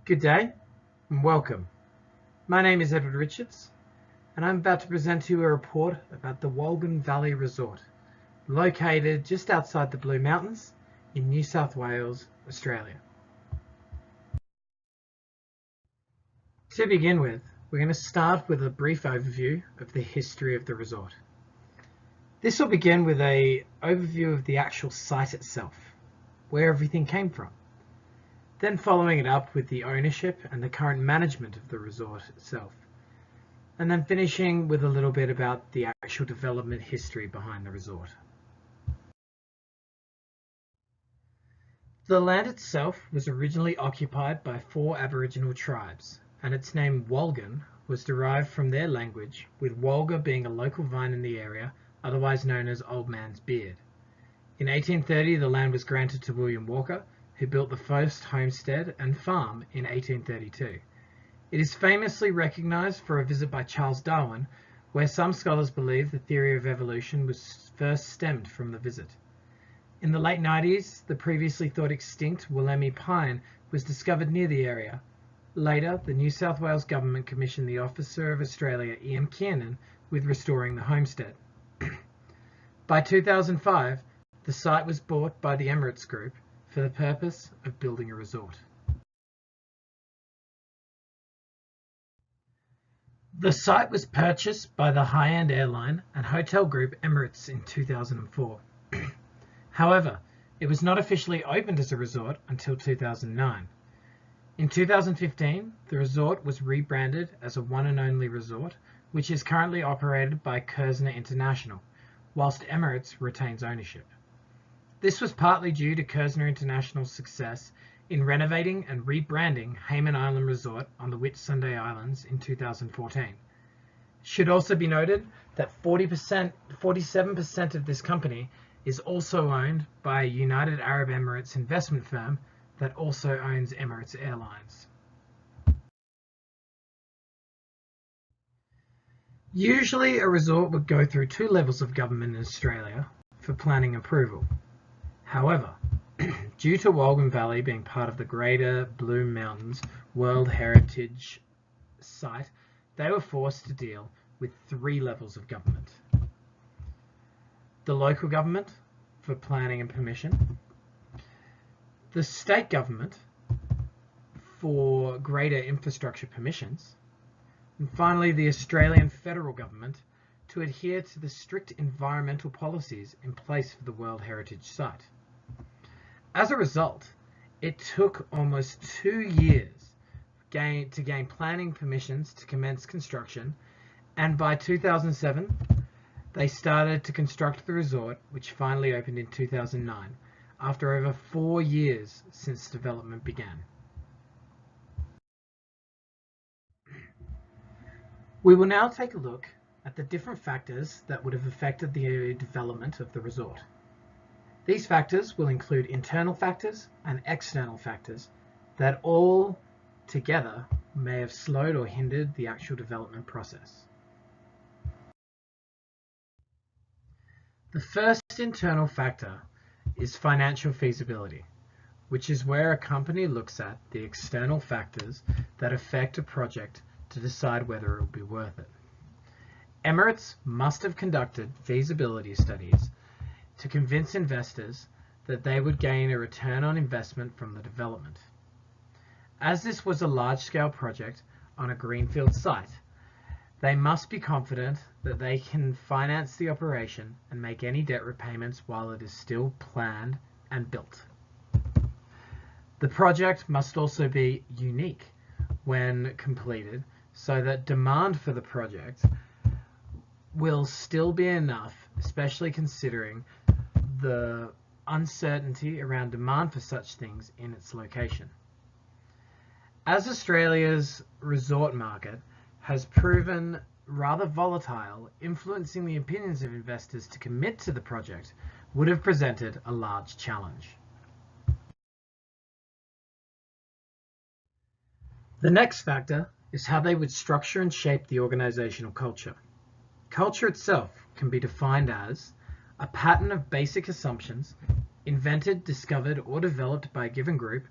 Good day and welcome. My name is Edward Richards and I'm about to present to you a report about the Wolgan Valley Resort, located just outside the Blue Mountains in New South Wales, Australia. To begin with, we're going to start with a brief overview of the history of the resort. This will begin with an overview of the actual site itself, where everything came from. Then following it up with the ownership and the current management of the resort itself. And then finishing with a little bit about the actual development history behind the resort. The land itself was originally occupied by 4 Aboriginal tribes, and its name Wolgan was derived from their language, with Wolga being a local vine in the area, otherwise known as Old Man's Beard. In 1830, the land was granted to William Walker, who built the first homestead and farm in 1832. It is famously recognised for a visit by Charles Darwin, where some scholars believe the theory of evolution was first stemmed from the visit. In the late 90s, the previously thought extinct Wollemi pine was discovered near the area. Later, the New South Wales government commissioned the Officer of Australia, Ian Kiernan, with restoring the homestead. By 2005, the site was bought by the Emirates Group for the purpose of building a resort. The site was purchased by the high-end airline and hotel group Emirates in 2004. However, it was not officially opened as a resort until 2009. In 2015, the resort was rebranded as a one and only resort, which is currently operated by Kerzner International, whilst Emirates retains ownership. This was partly due to Kerzner International's success in renovating and rebranding Hayman Island Resort on the Whitsunday Islands in 2014. It should also be noted that 47% of this company is also owned by a United Arab Emirates investment firm that also owns Emirates Airlines. Usually a resort would go through 2 levels of government in Australia for planning approval. However, due to Wolgan Valley being part of the Greater Blue Mountains World Heritage Site, they were forced to deal with 3 levels of government. The local government for planning and permission, the state government for greater infrastructure permissions, and finally the Australian federal government to adhere to the strict environmental policies in place for the World Heritage Site. As a result, it took almost 2 years to gain planning permissions to commence construction, and by 2007 they started to construct the resort, which finally opened in 2009, after over 4 years since development began. We will now take a look at the different factors that would have affected the development of the resort. These factors will include internal factors and external factors that all together may have slowed or hindered the actual development process. The first internal factor is financial feasibility, which is where a company looks at the external factors that affect a project to decide whether it will be worth it. Emirates must have conducted feasibility studies to convince investors that they would gain a return on investment from the development. As this was a large-scale project on a greenfield site, they must be confident that they can finance the operation and make any debt repayments while it is still planned and built. The project must also be unique when completed so that demand for the project will still be enough, especially considering the uncertainty around demand for such things in its location. As Australia's resort market has proven rather volatile, influencing the opinions of investors to commit to the project would have presented a large challenge. The next factor is how they would structure and shape the organizational culture. Culture itself can be defined as a pattern of basic assumptions invented, discovered, or developed by a given group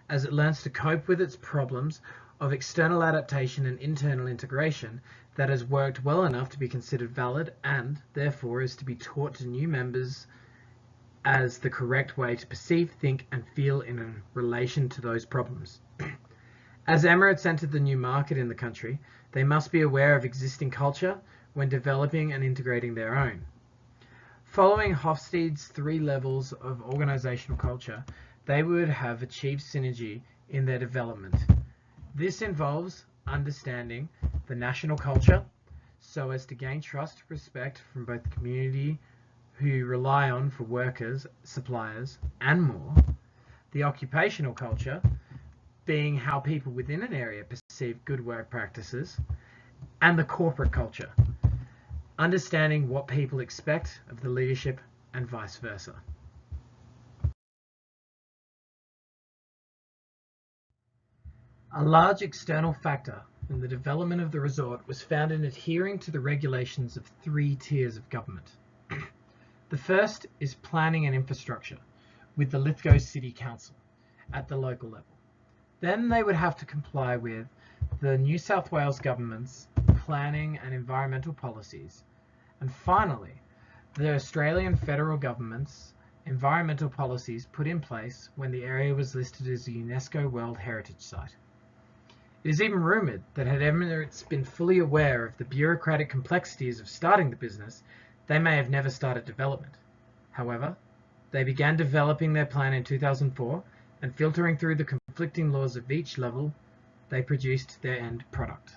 as it learns to cope with its problems of external adaptation and internal integration that has worked well enough to be considered valid and, therefore, is to be taught to new members as the correct way to perceive, think, and feel in relation to those problems. As Emirates entered the new market in the country, they must be aware of existing culture when developing and integrating their own. Following Hofstede's 3 levels of organizational culture, they would have achieved synergy in their development. This involves understanding the national culture so as to gain trust, respect from both the community who rely on for workers, suppliers, and more. The occupational culture, being how people within an area perceive good work practices, and the corporate culture, understanding what people expect of the leadership and vice versa. A large external factor in the development of the resort was found in adhering to the regulations of 3 tiers of government. The first is planning and infrastructure with the Lithgow City Council at the local level. Then they would have to comply with the New South Wales government's planning and environmental policies. And finally, the Australian federal government's environmental policies put in place when the area was listed as a UNESCO World Heritage Site. It is even rumoured that had Emirates been fully aware of the bureaucratic complexities of starting the business, they may have never started development. However, they began developing their plan in 2004, and filtering through the conflicting laws of each level, they produced their end product.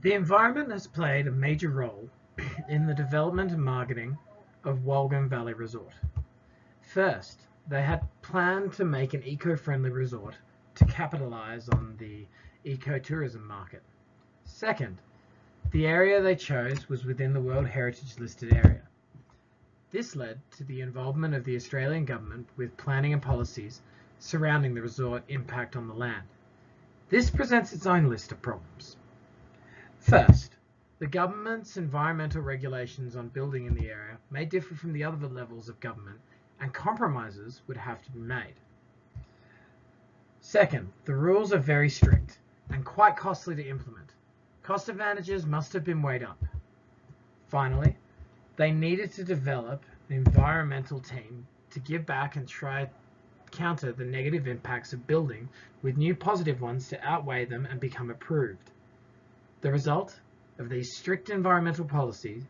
The environment has played a major role in the development and marketing of Wolgan Valley Resort. First, they had planned to make an eco-friendly resort to capitalise on the ecotourism market. Second, the area they chose was within the World Heritage listed area. This led to the involvement of the Australian government with planning and policies surrounding the resort impact on the land. This presents its own list of problems. First, the government's environmental regulations on building in the area may differ from the other levels of government, and compromises would have to be made. Second, the rules are very strict and quite costly to implement. Cost advantages must have been weighed up. Finally, they needed to develop an environmental team to give back and try counter the negative impacts of building with new positive ones to outweigh them and become approved. The result of these strict environmental policies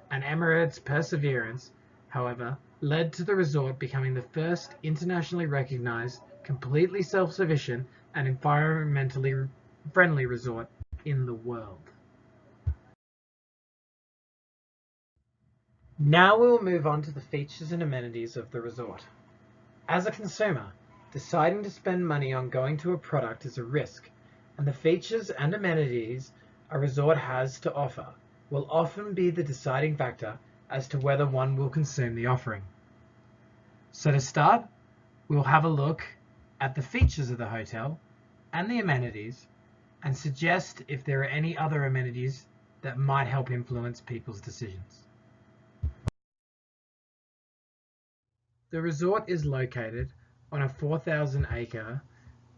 and Emirates' perseverance, however, led to the resort becoming the first internationally recognized, completely self-sufficient and environmentally friendly resort in the world. Now we will move on to the features and amenities of the resort. As a consumer, deciding to spend money on going to a product is a risk, and the features and amenities a resort has to offer will often be the deciding factor as to whether one will consume the offering. So to start, we'll have a look at the features of the hotel and the amenities and suggest if there are any other amenities that might help influence people's decisions. The resort is located on a 4,000-acre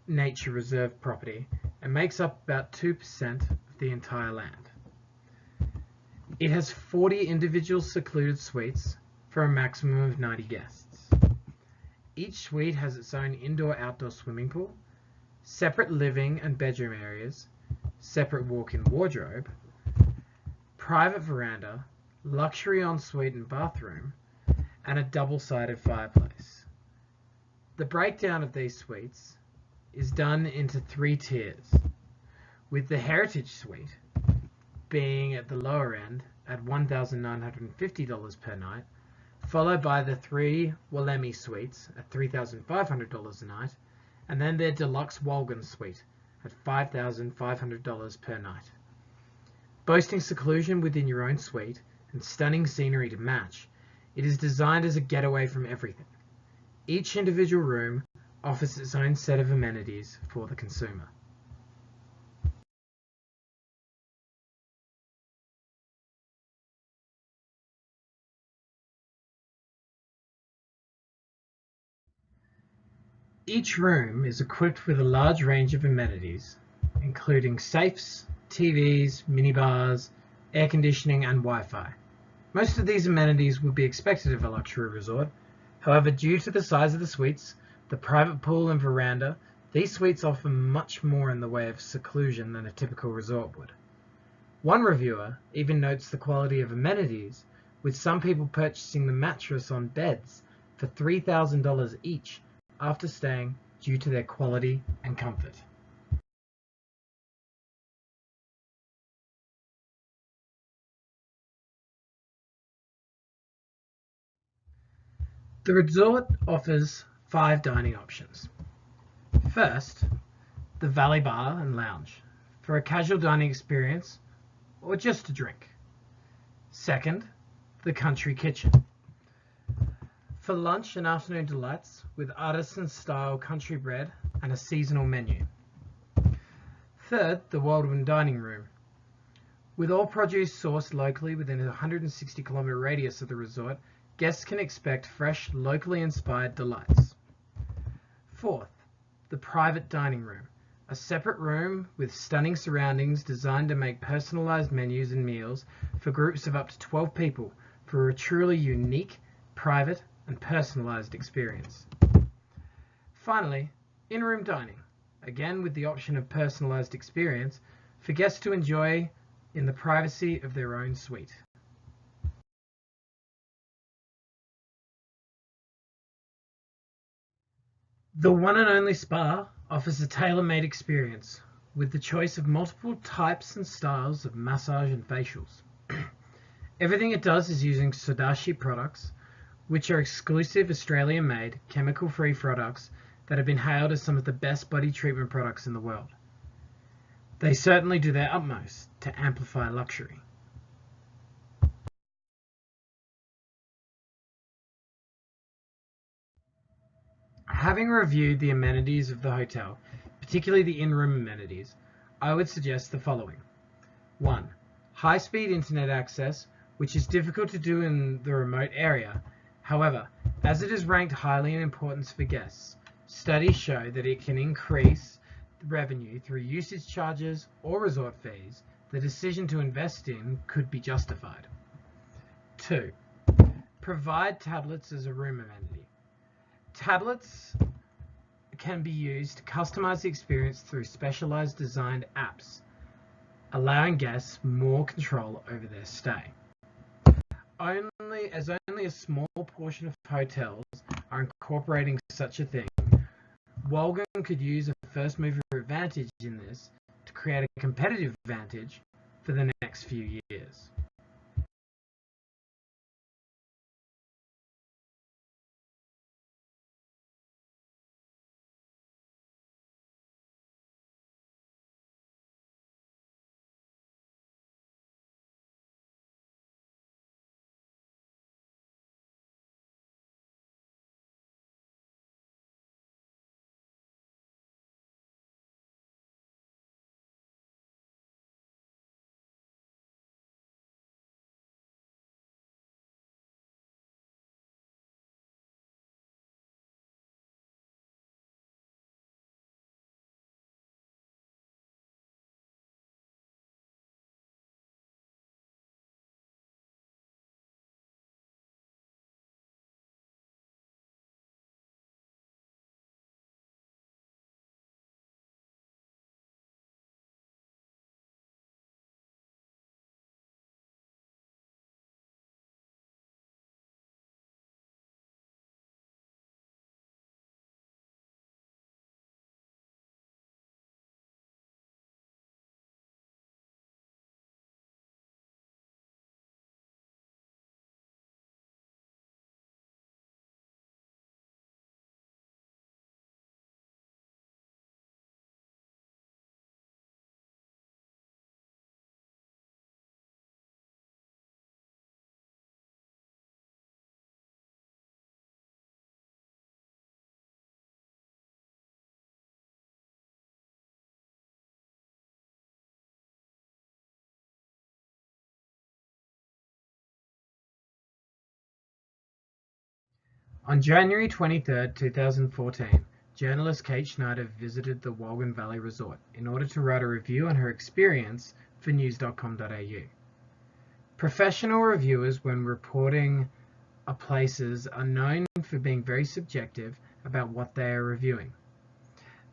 nature reserve property and makes up about 2% of the entire land. It has 40 individual secluded suites for a maximum of 90 guests. Each suite has its own indoor-outdoor swimming pool, separate living and bedroom areas, separate walk-in wardrobe, private veranda, luxury ensuite and bathroom, and a double-sided fireplace. The breakdown of these suites is done into 3 tiers, with the Heritage Suite being at the lower end at $1,950 per night, followed by the 3 Walemi Suites at $3,500 a night, and then their Deluxe Wolgan Suite at $5,500 per night. Boasting seclusion within your own suite and stunning scenery to match, it is designed as a getaway from everything. Each individual room offers its own set of amenities for the consumer. Each room is equipped with a large range of amenities, including safes, TVs, minibars, air conditioning, and Wi-Fi. Most of these amenities would be expected of a luxury resort. However, due to the size of the suites, the private pool and veranda, these suites offer much more in the way of seclusion than a typical resort would. One reviewer even notes the quality of amenities, with some people purchasing the mattress on beds for $3,000 each after staying due to their quality and comfort. The resort offers 5 dining options. First, the Valley Bar and Lounge for a casual dining experience or just a drink. Second, the Country Kitchen for lunch and afternoon delights with artisan-style country bread and a seasonal menu. Third, the Wolgan Dining Room. With all produce sourced locally within a 160-kilometre radius of the resort, guests can expect fresh, locally inspired delights. Fourth, the Private Dining Room. A separate room with stunning surroundings designed to make personalised menus and meals for groups of up to 12 people for a truly unique, private and personalised experience. Finally, in-room dining, again with the option of personalised experience for guests to enjoy in the privacy of their own suite. The One and Only Spa offers a tailor-made experience with the choice of multiple types and styles of massage and facials. Everything it does is using Sodashi products, which are exclusive Australian-made, chemical-free products that have been hailed as some of the best body treatment products in the world. They certainly do their utmost to amplify luxury. Having reviewed the amenities of the hotel, particularly the in-room amenities, I would suggest the following. 1. High-speed internet access, which is difficult to do in the remote area. However, as it is ranked highly in importance for guests, studies show that it can increase revenue through usage charges or resort fees. The decision to invest in could be justified. 2. Provide tablets as a room amenity. Tablets can be used to customize the experience through specialized designed apps, allowing guests more control over their stay. Only a small portion of hotels are incorporating such a thing, Wolgan could use a first mover advantage in this to create a competitive advantage for the next few years. On January 23, 2014, journalist Kate Schneider visited the Wolgan Valley Resort in order to write a review on her experience for news.com.au. Professional reviewers, when reporting places, are known for being very subjective about what they are reviewing.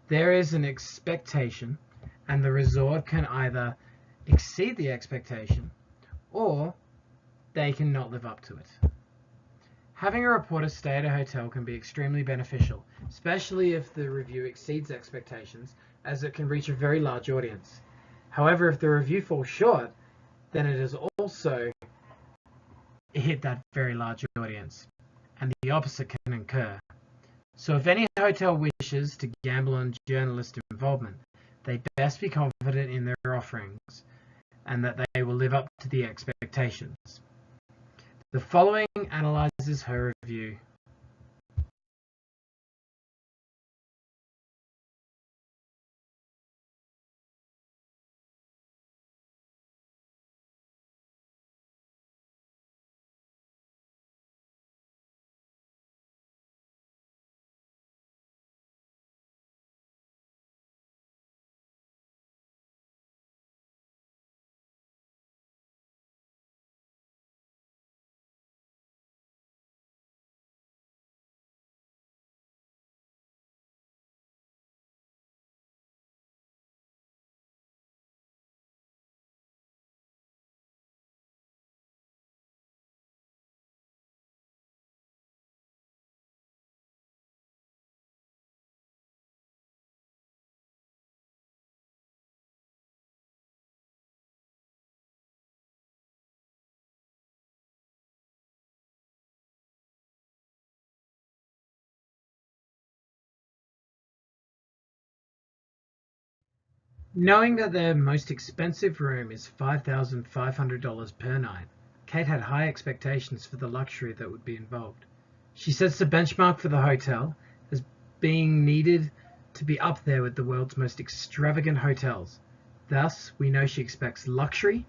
There is an expectation, and the resort can either exceed the expectation or they can not live up to it. Having a reporter stay at a hotel can be extremely beneficial, especially if the review exceeds expectations, as it can reach a very large audience. However, if the review falls short, then it has also hit that very large audience, and the opposite can occur. So if any hotel wishes to gamble on journalist involvement, they best be confident in their offerings and that they will live up to the expectations. The following analyzes her review. Knowing that their most expensive room is $5,500 per night, Kate had high expectations for the luxury that would be involved. She sets the benchmark for the hotel as being needed to be up there with the world's most extravagant hotels. Thus, we know she expects luxury,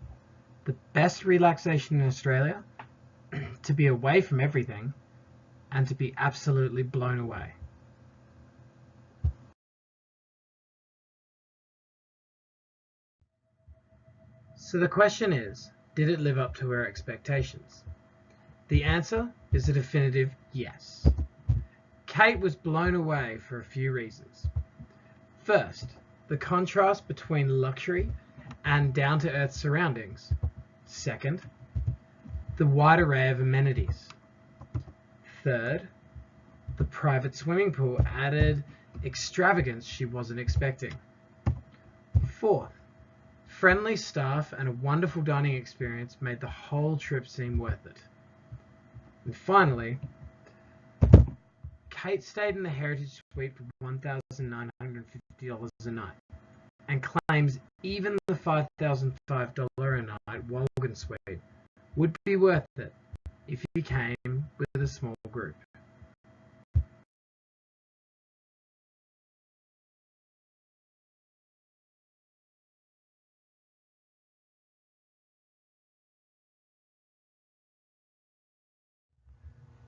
the best relaxation in Australia, to be away from everything, and to be absolutely blown away. So the question is, did it live up to her expectations? The answer is a definitive yes. Kate was blown away for a few reasons. First, the contrast between luxury and down-to-earth surroundings. Second, the wide array of amenities. Third, the private swimming pool added extravagance she wasn't expecting. Fourth, friendly staff and a wonderful dining experience made the whole trip seem worth it. And finally, Kate stayed in the Heritage Suite for $1,950 a night and claims even the $5,005 a night Wolgan Suite would be worth it if you came with a small group.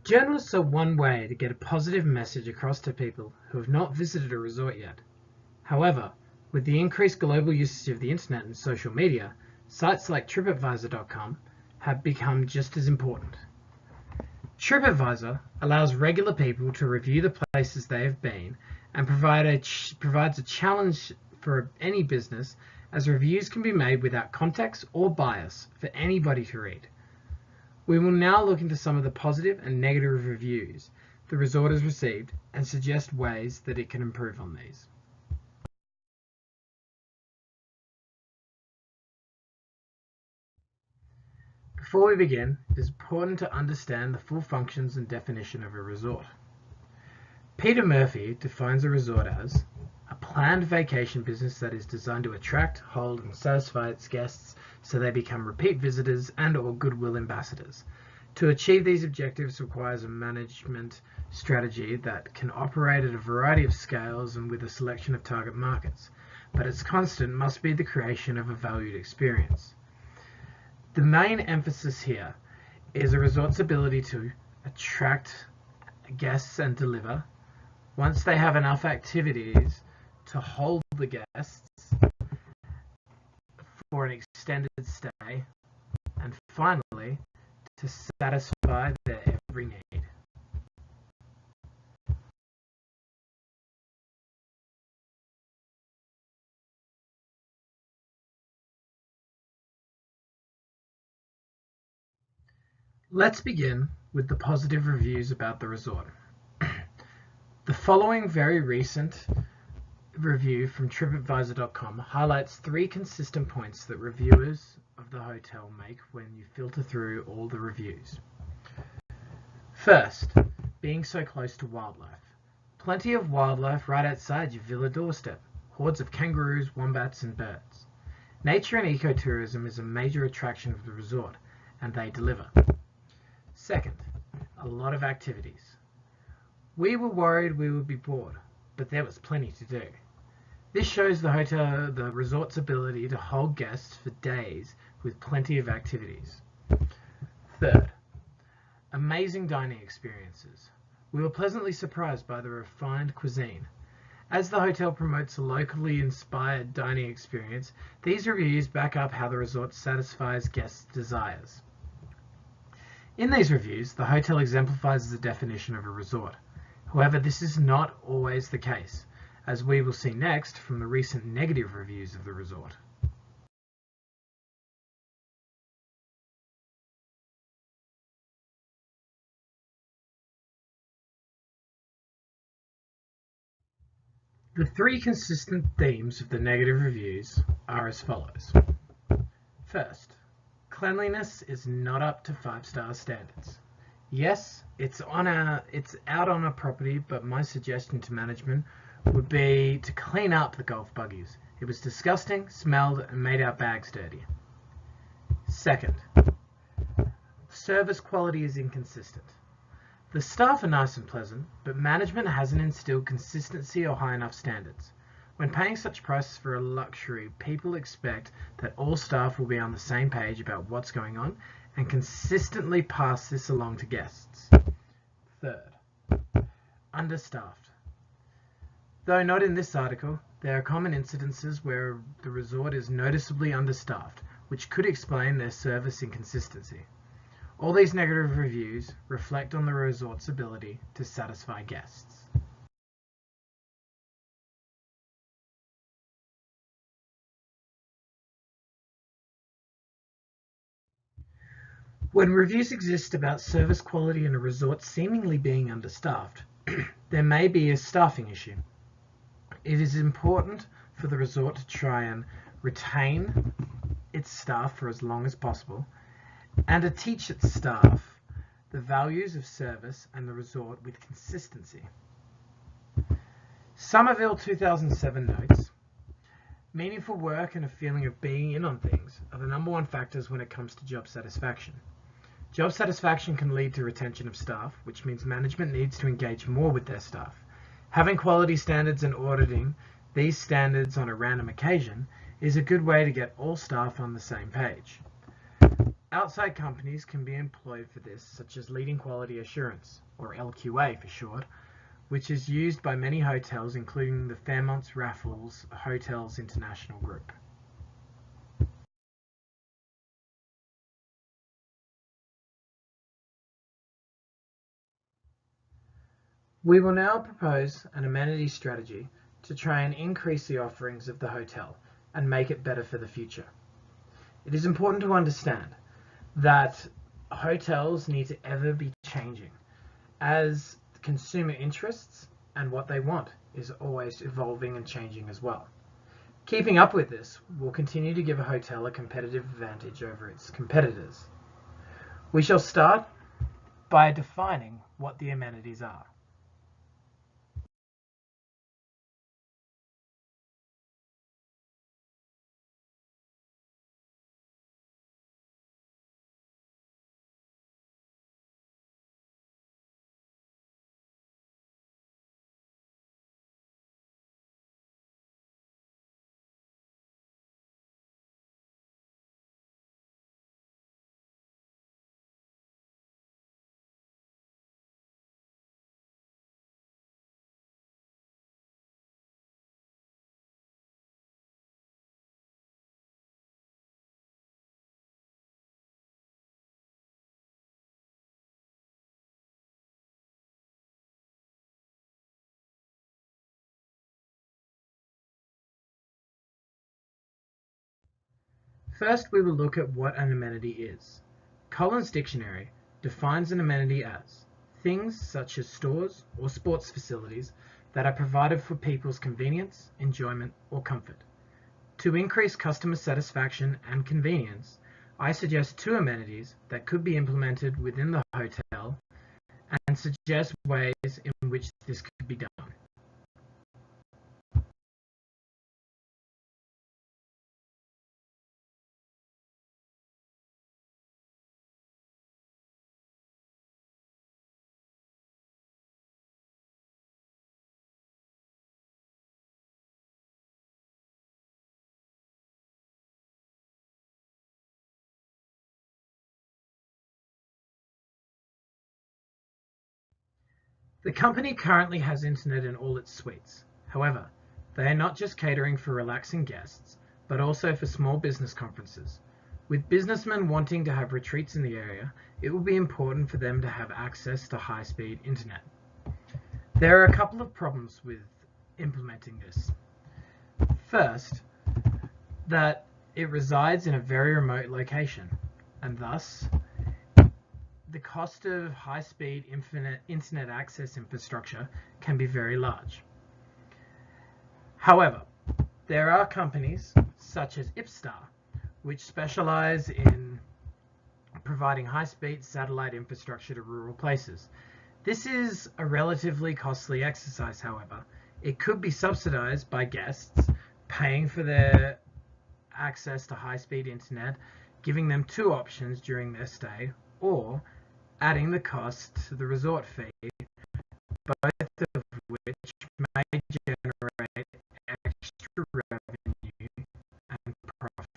Journalists are one way to get a positive message across to people who have not visited a resort yet. However, with the increased global usage of the internet and social media, sites like TripAdvisor.com have become just as important. TripAdvisor allows regular people to review the places they have been and provides a challenge for any business, as reviews can be made without context or bias for anybody to read. We will now look into some of the positive and negative reviews the resort has received and suggest ways that it can improve on these. Before we begin, it is important to understand the full functions and definition of a resort. Peter Murphy defines a resort as a planned vacation business that is designed to attract, hold, and satisfy its guests so they become repeat visitors and/or goodwill ambassadors. To achieve these objectives requires a management strategy that can operate at a variety of scales and with a selection of target markets, but its constant must be the creation of a valued experience. The main emphasis here is a resort's ability to attract guests and deliver once they have enough activities to hold the guests for an extended stay, and finally, to satisfy their every need. Let's begin with the positive reviews about the resort. The following very recent review from TripAdvisor.com highlights 3 consistent points that reviewers of the hotel make when you filter through all the reviews. First, being so close to wildlife. Plenty of wildlife right outside your villa doorstep. Hordes of kangaroos, wombats and birds. Nature and ecotourism is a major attraction of the resort, and they deliver. Second, a lot of activities. We were worried we would be bored, but there was plenty to do. This shows the resort's ability to hold guests for days with plenty of activities. Third, amazing dining experiences. We were pleasantly surprised by the refined cuisine. As the hotel promotes a locally inspired dining experience, these reviews back up how the resort satisfies guests' desires. In these reviews, the hotel exemplifies the definition of a resort. However, this is not always the case, as we will see next from the recent negative reviews of the resort. The 3 consistent themes of the negative reviews are as follows. First, cleanliness is not up to 5-star standards. Yes, it's out on a property, but my suggestion to management would be to clean up the golf buggies. It was disgusting, smelled, and made our bags dirty. Second, service quality is inconsistent. The staff are nice and pleasant, but management hasn't instilled consistency or high enough standards. When paying such prices for a luxury, people expect that all staff will be on the same page about what's going on and consistently pass this along to guests. Third, understaffed. Though not in this article, there are common incidences where the resort is noticeably understaffed, which could explain their service inconsistency. All these negative reviews reflect on the resort's ability to satisfy guests. When reviews exist about service quality in a resort seemingly being understaffed, there may be a staffing issue. It is important for the resort to try and retain its staff for as long as possible and to teach its staff the values of service and the resort with consistency. Somerville 2007 notes, meaningful work and a feeling of being in on things are the number 1 factors when it comes to job satisfaction. Job satisfaction can lead to retention of staff, which means management needs to engage more with their staff. Having quality standards and auditing these standards on a random occasion is a good way to get all staff on the same page. Outside companies can be employed for this, such as Leading Quality Assurance, or LQA for short, which is used by many hotels, including the Fairmont Raffles Hotels International Group. We will now propose an amenity strategy to try and increase the offerings of the hotel and make it better for the future. It is important to understand that hotels need to ever be changing, as consumer interests and what they want is always evolving and changing as well. Keeping up with this will continue to give a hotel a competitive advantage over its competitors. We shall start by defining what the amenities are. First, we will look at what an amenity is. Collins Dictionary defines an amenity as things such as stores or sports facilities that are provided for people's convenience, enjoyment, or comfort. To increase customer satisfaction and convenience, I suggest two amenities that could be implemented within the hotel and suggest ways in which this could be done. The company currently has internet in all its suites. However, they are not just catering for relaxing guests, but also for small business conferences. With businessmen wanting to have retreats in the area, it will be important for them to have access to high-speed internet. There are a couple of problems with implementing this. First, that it resides in a very remote location, and thus the cost of high-speed internet access infrastructure can be very large. However, there are companies such as Ipstar which specialize in providing high-speed satellite infrastructure to rural places. This is a relatively costly exercise, however. It could be subsidized by guests paying for their access to high-speed internet, giving them two options during their stay, or adding the cost to the resort fee, both of which may generate extra revenue and profit.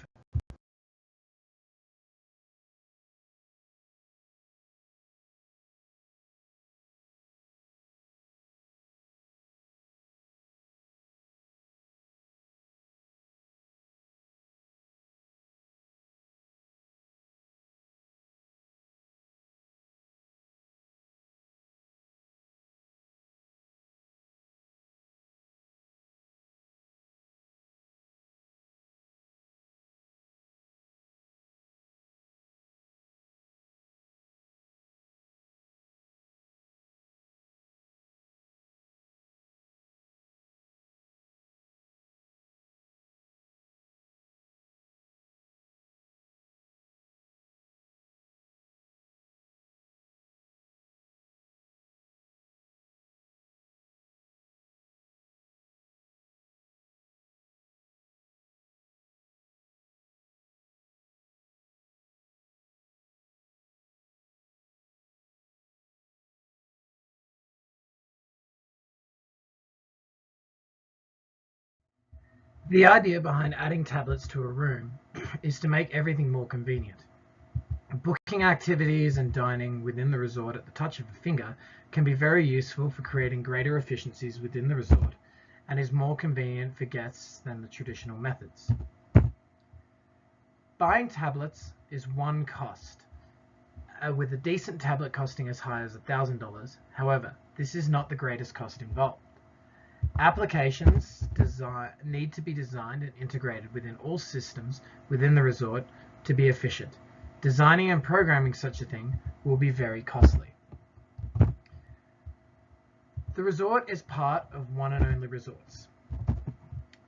The idea behind adding tablets to a room is to make everything more convenient. Booking activities and dining within the resort at the touch of a finger can be very useful for creating greater efficiencies within the resort and is more convenient for guests than the traditional methods. Buying tablets is one cost, with a decent tablet costing as high as $1,000. However, this is not the greatest cost involved. Applications need to be designed and integrated within all systems within the resort to be efficient. Designing and programming such a thing will be very costly. The resort is part of one and only resorts.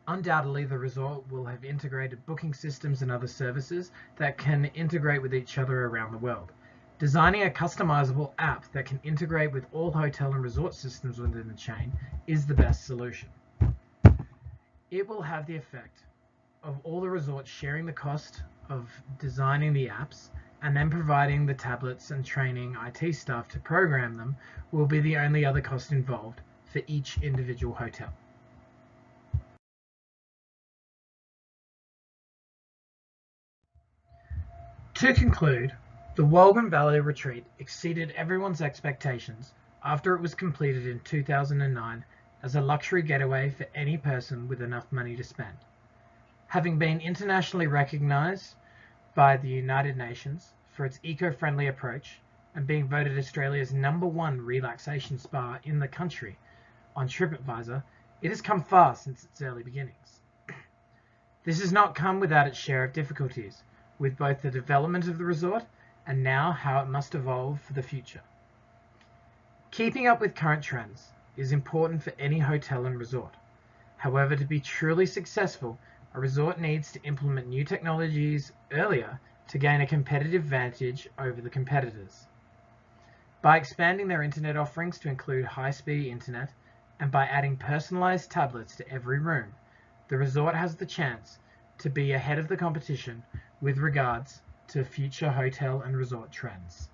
Undoubtedly, the resort will have integrated booking systems and other services that can integrate with each other around the world. Designing a customizable app that can integrate with all hotel and resort systems within the chain is the best solution. It will have the effect of all the resorts sharing the cost of designing the apps, and then providing the tablets and training IT staff to program them will be the only other cost involved for each individual hotel. To conclude, the Wolgan Valley Retreat exceeded everyone's expectations after it was completed in 2009 as a luxury getaway for any person with enough money to spend. Having been internationally recognized by the United Nations for its eco-friendly approach and being voted Australia's #1 relaxation spa in the country on TripAdvisor, it has come far since its early beginnings. This has not come without its share of difficulties, with both the development of the resort and now how it must evolve for the future. Keeping up with current trends is important for any hotel and resort. However, to be truly successful, a resort needs to implement new technologies earlier to gain a competitive advantage over the competitors. By expanding their internet offerings to include high-speed internet and by adding personalized tablets to every room, the resort has the chance to be ahead of the competition with regards to future hotel and resort trends.